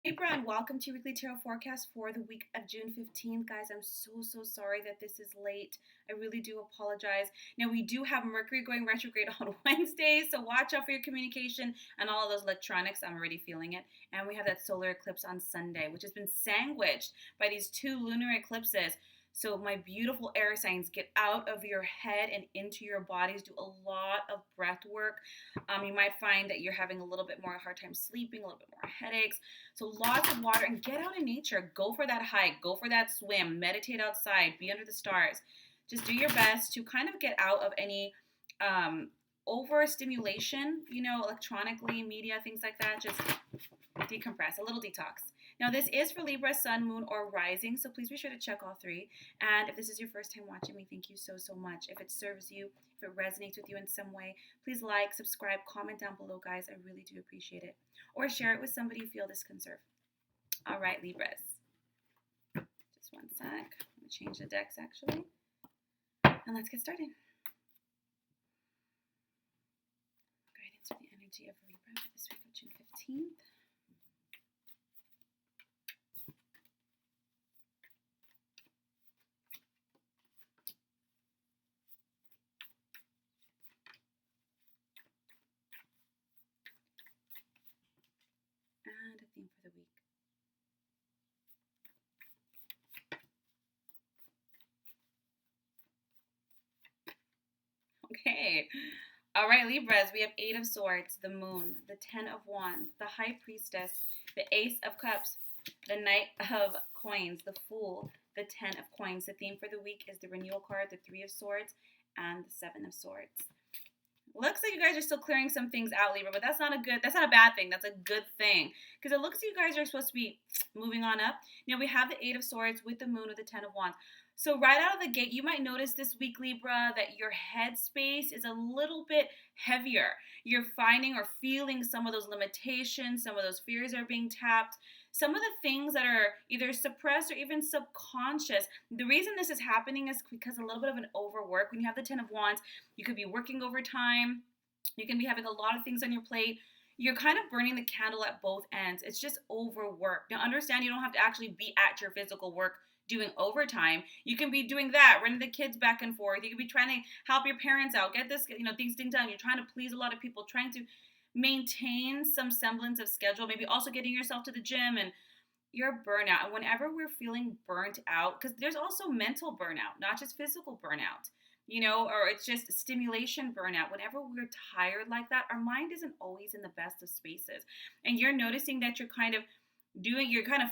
Libra, and welcome to your weekly tarot forecast for the week of June 15th. Guys, I'm so sorry that this is late. I really do apologize. Now, we do have Mercury going retrograde on Wednesday, so watch out for your communication and all of those electronics. I'm already feeling it. And we have that solar eclipse on Sunday, which has been sandwiched by these two lunar eclipses. So my beautiful air signs, get out of your head and into your bodies. Do a lot of breath work. You might find that you're having a little bit more hard time sleeping, a little bit more headaches. So lots of water, and get out in nature. Go for that hike. Go for that swim. Meditate outside. Be under the stars. Just do your best to kind of get out of any overstimulation, electronically, media, things like that. Just decompress, a little detox. Now, this is for Libra, Sun, Moon, or Rising, so please be sure to check all three. And if this is your first time watching me, thank you so much. If it serves you, if it resonates with you in some way, please like, subscribe, comment down below, guys. I really do appreciate it. Or share it with somebody you feel this can serve. All right, Libras. Just one sec. I'm going to change the decks, actually. And let's get started. Guidance for the energy of Libra for this week of June 15th. And a theme for the week. Okay. All right, Libras, we have Eight of Swords, the Moon, the Ten of Wands, the High Priestess, the Ace of Cups, the Knight of Coins, the Fool, the Ten of Coins. The theme for the week is the Renewal card, the Three of Swords, and the Seven of Swords. Looks like you guys are still clearing some things out, Libra, but that's not a bad thing. That's a good thing, because it looks like you guys are supposed to be moving on up. Now, we have the Eight of Swords with the Moon with the Ten of Wands. So right out of the gate, you might notice this week, Libra, that your headspace is a little bit heavier. You're finding or feeling some of those limitations, some of those fears are being tapped. Some of the things that are either suppressed or even subconscious. The reason this is happening is because a little bit of an overwork. When you have the Ten of Wands, you could be working overtime. You can be having a lot of things on your plate. You're kind of burning the candle at both ends. It's just overwork. Now, understand you don't have to actually be at your physical work doing overtime. You can be doing that, running the kids back and forth. You could be trying to help your parents out, get this, things done. You're trying to please a lot of people, trying to maintain some semblance of schedule, maybe also getting yourself to the gym, and you're burnout. And whenever we're feeling burnt out, because there's also mental burnout, not just physical burnout, or it's just stimulation burnout. Whenever we're tired like that, our mind isn't always in the best of spaces. And you're noticing that you're kind of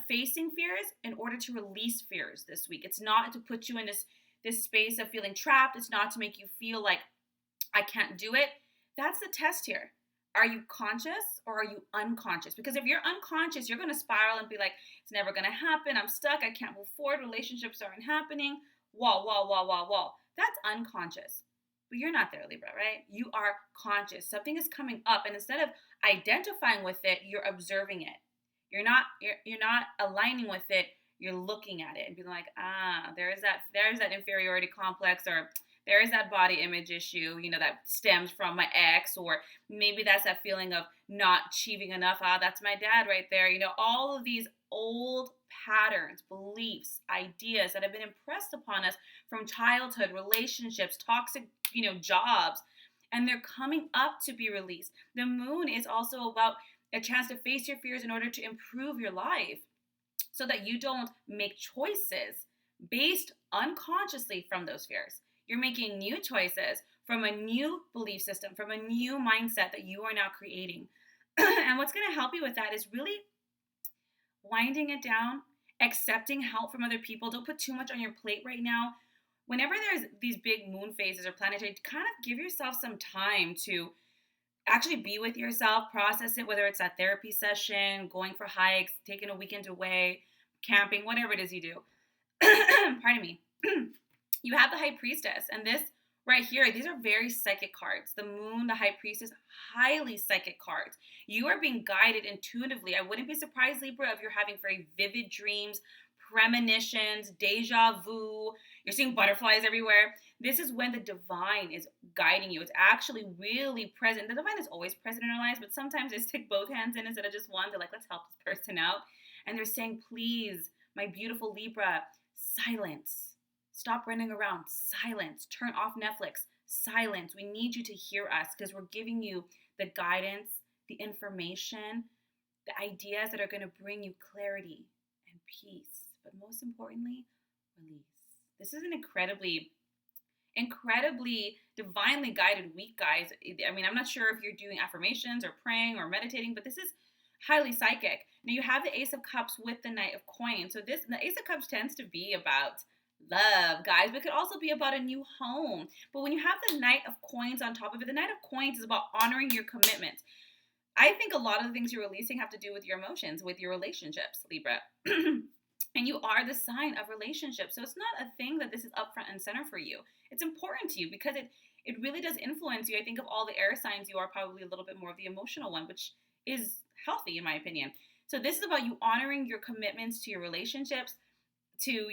facing fears in order to release fears this week. It's not to put you in this space of feeling trapped. It's not to make you feel like I can't do it. That's the test here. Are you conscious or are you unconscious? Because if you're unconscious, you're going to spiral and be like, it's never going to happen. I'm stuck. I can't move forward. Relationships aren't happening. Wall. That's unconscious. But you're not there, Libra, right? You are conscious. Something is coming up, and instead of identifying with it, you're observing it. You're not aligning with it. You're looking at it and being like, there's that inferiority complex, or there is that body image issue, that stems from my ex, or maybe that's that feeling of not achieving enough. That's my dad right there. All of these old patterns, beliefs, ideas that have been impressed upon us from childhood, relationships, toxic, jobs, and they're coming up to be released. The Moon is also about a chance to face your fears in order to improve your life, so that you don't make choices based unconsciously from those fears. You're making new choices from a new belief system, from a new mindset that you are now creating. And what's going to help you with that is really winding it down, accepting help from other people. Don't put too much on your plate right now. Whenever there's these big moon phases or planetary, kind of give yourself some time to actually be with yourself, process it, whether it's a therapy session, going for hikes, taking a weekend away, camping, whatever it is you do. Pardon me. You have the High Priestess, and this right here, these are very psychic cards. The Moon, the High Priestess, highly psychic cards. You are being guided intuitively. I wouldn't be surprised, Libra, if you're having very vivid dreams, premonitions, deja vu. You're seeing butterflies everywhere. This is when the divine is guiding you. It's actually really present. The divine is always present in our lives, but sometimes they stick both hands in instead of just one. They're like, let's help this person out. And they're saying, please, my beautiful Libra, silence. Stop running around. Silence. Turn off Netflix. Silence. We need you to hear us because we're giving you the guidance, the information, the ideas that are going to bring you clarity and peace. But most importantly, release. This is an incredibly divinely guided week, guys. I mean, I'm not sure if you're doing affirmations or praying or meditating, but this is highly psychic. Now you have the Ace of Cups with the Knight of Coins. So the Ace of Cups tends to be about love, guys, but it could also be about a new home. But when you have the Knight of Coins on top of it, the Knight of Coins is about honoring your commitments. I think a lot of the things you're releasing have to do with your emotions, with your relationships, Libra. And you are the sign of relationships. So it's not a thing that this is up front and center for you. It's important to you because it really does influence you. I think of all the air signs, you are probably a little bit more of the emotional one, which is healthy in my opinion. So this is about you honoring your commitments to your relationships, to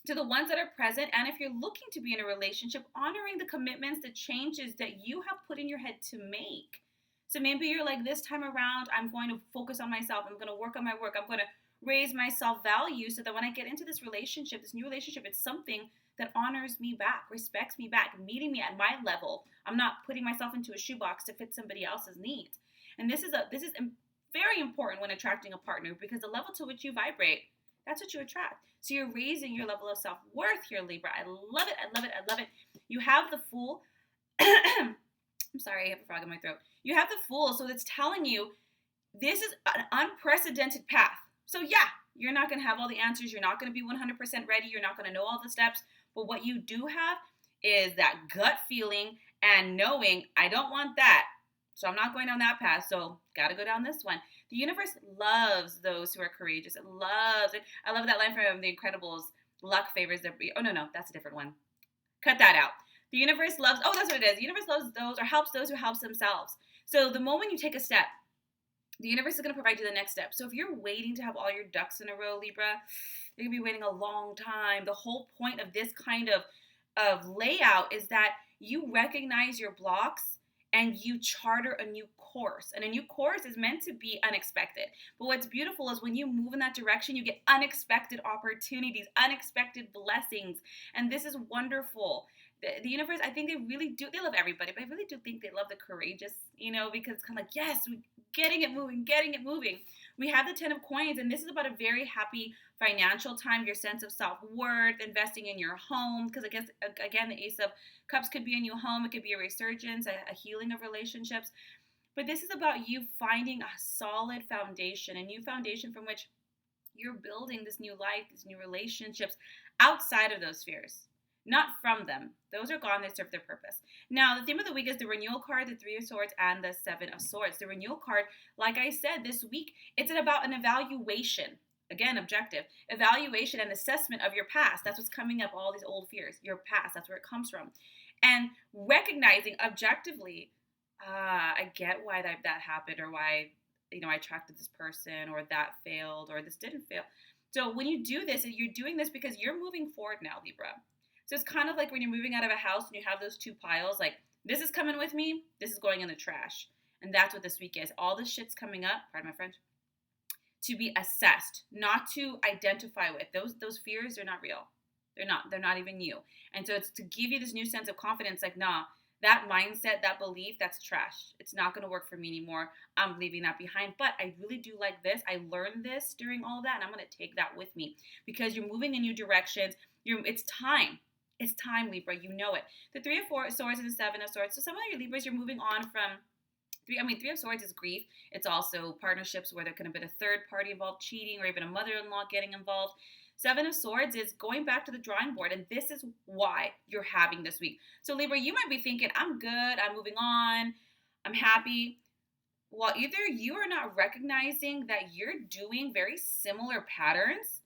the ones that are present. And if you're looking to be in a relationship, honoring the commitments, the changes that you have put in your head to make. So maybe you're like, this time around, I'm going to focus on myself. I'm going to work on my work. I'm going to raise my self-value so that when I get into this relationship, this new relationship, it's something that honors me back, respects me back, meeting me at my level. I'm not putting myself into a shoebox to fit somebody else's needs. And this is very important when attracting a partner because the level to which you vibrate, that's what you attract. So you're raising your level of self-worth here, Libra. I love it. I love it. I love it. You have the Fool. I'm sorry, I have a frog in my throat. You have the Fool, so it's telling you this is an unprecedented path. So yeah, you're not going to have all the answers. You're not going to be 100% ready. You're not going to know all the steps. But what you do have is that gut feeling and knowing, I don't want that. So I'm not going down that path. So got to go down this one. The universe loves those who are courageous. It loves it. I love that line from The Incredibles. Luck favors their... Oh, no, that's a different one. Cut that out. The universe loves... Oh, that's what it is. The universe loves those or helps those who help themselves. So the moment you take a step, the universe is going to provide you the next step. So if you're waiting to have all your ducks in a row, Libra, you're going to be waiting a long time. The whole point of this kind of layout is that you recognize your blocks and you charter a new course. And a new course is meant to be unexpected. But what's beautiful is when you move in that direction, you get unexpected opportunities, unexpected blessings. And this is wonderful. The universe, I think they really do, they love everybody, but I really do think they love the courageous, because it's kind of like, yes, we're getting it moving. We have the 10 of Coins, and this is about a very happy financial time, your sense of self-worth, investing in your home, because I guess, again, the Ace of Cups could be a new home, it could be a resurgence, a healing of relationships, but this is about you finding a solid foundation, a new foundation from which you're building this new life, these new relationships outside of those fears. Not from them. Those are gone. They serve their purpose. Now, the theme of the week is the Renewal card, the 3 of Swords, and the 7 of Swords. The Renewal card, like I said, this week, it's about an evaluation. Again, objective. Evaluation and assessment of your past. That's what's coming up, all these old fears. Your past, that's where it comes from. And recognizing objectively, I get why that happened, or why, I attracted this person, or that failed, or this didn't fail. So when you do this, you're doing this because you're moving forward now, Libra. So it's kind of like when you're moving out of a house and you have those two piles, like, this is coming with me, this is going in the trash. And that's what this week is. All this shit's coming up, pardon my French, to be assessed, not to identify with. Those fears are not real. They're not even you. And so it's to give you this new sense of confidence, like, nah, that mindset, that belief, that's trash. It's not going to work for me anymore. I'm leaving that behind. But I really do like this. I learned this during all that, and I'm going to take that with me because you're moving in new directions. It's time. It's time, Libra. You know it. The 3 of Swords and the 7 of Swords. So some of your Libras, you're moving on from 3 of Swords is grief. It's also partnerships where there could have been a third party involved, cheating, or even a mother-in-law getting involved. 7 of Swords is going back to the drawing board, and this is why you're having this week. So Libra, you might be thinking, I'm good, I'm moving on, I'm happy. Well, either you are not recognizing that you're doing very similar patterns,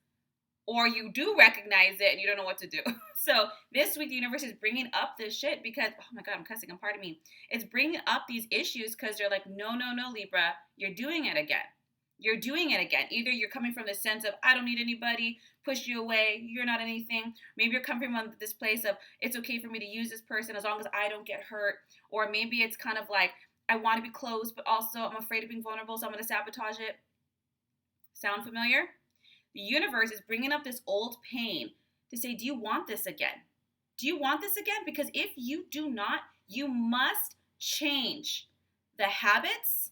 or you do recognize it and you don't know what to do. So this week, the universe is bringing up this shit because, oh my God, I'm cussing, pardon me. It's bringing up these issues because they're like, no, Libra, you're doing it again. You're doing it again. Either you're coming from the sense of, I don't need anybody, push you away, you're not anything. Maybe you're coming from this place of, it's okay for me to use this person as long as I don't get hurt. Or maybe it's kind of like, I want to be close, but also I'm afraid of being vulnerable, so I'm going to sabotage it. Sound familiar? The universe is bringing up this old pain to say, do you want this again? Do you want this again? Because if you do not, you must change the habits,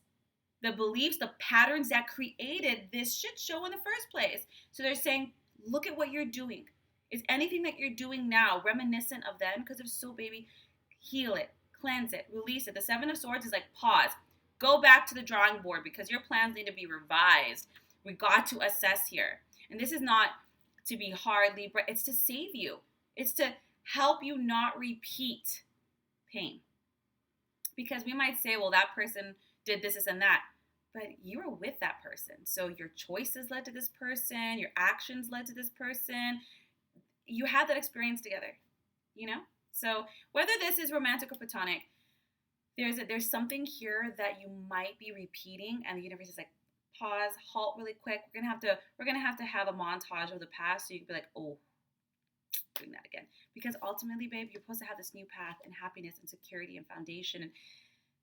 the beliefs, the patterns that created this shit show in the first place. So they're saying, look at what you're doing. Is anything that you're doing now reminiscent of them? Because if so, baby, heal it, cleanse it, release it. The Seven of Swords is like, pause. Go back to the drawing board because your plans need to be revised. We got to assess here. And this is not to be hard, Libra. It's to save you. It's to help you not repeat pain. Because we might say, well, that person did this and that. But you were with that person. So your choices led to this person. Your actions led to this person. You had that experience together, you know? So whether this is romantic or platonic, there's something here that you might be repeating, and the universe is like, pause, halt really quick. We're gonna have to have a montage of the past so you can be like, oh, doing that again. Because ultimately, babe, you're supposed to have this new path and happiness and security and foundation and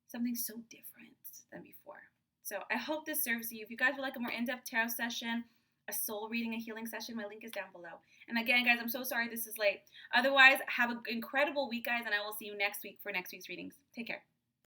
something so different than before. So I hope this serves you. If you guys would like a more in-depth tarot session, a soul reading, a healing session, my link is down below. And again, guys, I'm so sorry this is late. Otherwise, have an incredible week, guys, and I will see you next week for next week's readings. Take care.